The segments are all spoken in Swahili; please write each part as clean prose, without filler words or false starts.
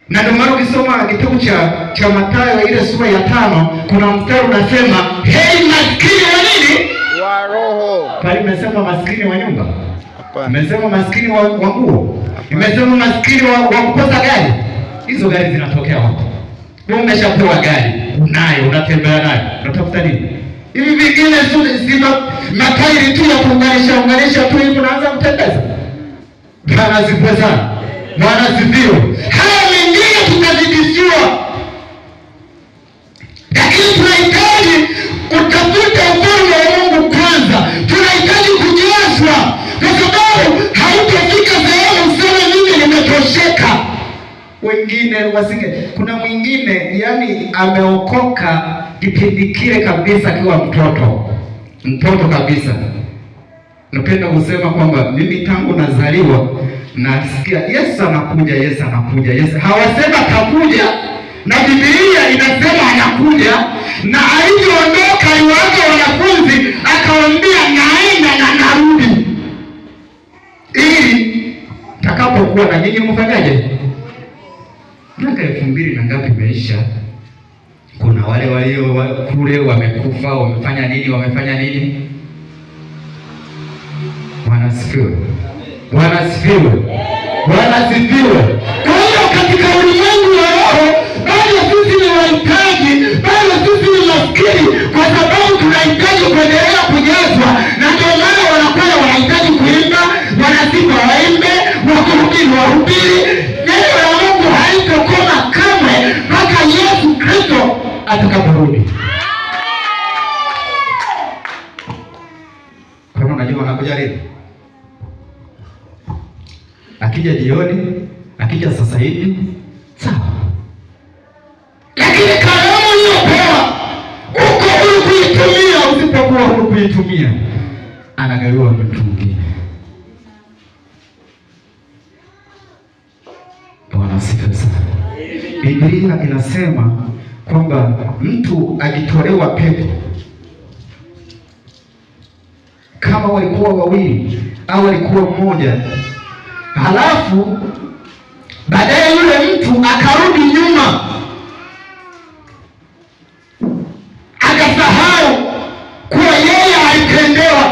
Na ndio maana ukisoma kitabu cha Mathayo ile sura ya 5 kuna mstari unasema, heri maskini wa nini? Wa roho. Pale imesema maskini wa nyumba? Hapana. Imesema maskini wa nguo? Imesema maskini wa kukosa gari? Hizo gari zinatokea wapi? Wewe umeshapewa gari, unayo, unatembea nayo, unatafuta nini? Hivi vingine sio matairi tu ya kuunganisha tu hivi unaanza kutembeza. Bwana asifiwe sana. Bwana asifiwe. Haya mengine tutazidishiwa. Lakini tunahitaji kutafuta ufalme wa Mungu kwanza. Tunahitaji kujazwa, kwa sababu hautafika sehemu useme mimi nimetosheka. Wengine kuna mwingine yani ameokoka kipindi kile kabisa akiwa mtoto kabisa. Napenda kusema kwamba mimi tangu nazaliwa nasikia Yesu anakuja. Hawasema atakuja, na Biblia inasema anakuja, na alivyoondoka aliwaacha wanafunzi akawaambia naenda na narudi, ili takapokuwa na nyinyi mfanyaje? Miaka 2000 na ngapi imeisha. Kuna wale walio kule wamekufa, wamefanya nini? Bwana asifiwe. Kwa hiyo katika ulimwengu wa roho bado sisi ni wahitaji, bado sisi ni maskini, kwa sababu tunahitaji kuendelea kujazwa. Na ndio maana wanakwenda wanahitaji kuimba, wanasifa waimbe, wakuhubiri wahubiri. Neno la Mungu haitokoma kamwe mpaka Yesu Kristo atakaporudi. Kama unajua anakuja lini? Akija jioni, akija sasa hivi, sawa. Lakini kalamu uliyopewa uko huru kuitumia. Usipokuwa huru kuitumia, anagawiwa mtu mwingine. Bwana asifiwe sana. Biblia inasema kwamba mtu akitolewa pepo, kama walikuwa wawili au walikuwa mmoja, halafu baadaye yule mtu akarudi nyuma, akasahau kuwa yeye alitendewa,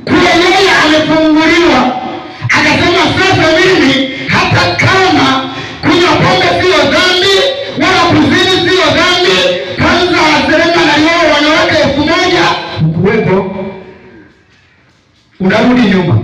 kuwa yeye amefunguliwa. Akasema sasa mimi hata kama kunywa pombe sio dhambi, wala kuzini sio dhambi, kwanza waserema na yao wanawake 1000 ukuwepo, unarudi nyuma.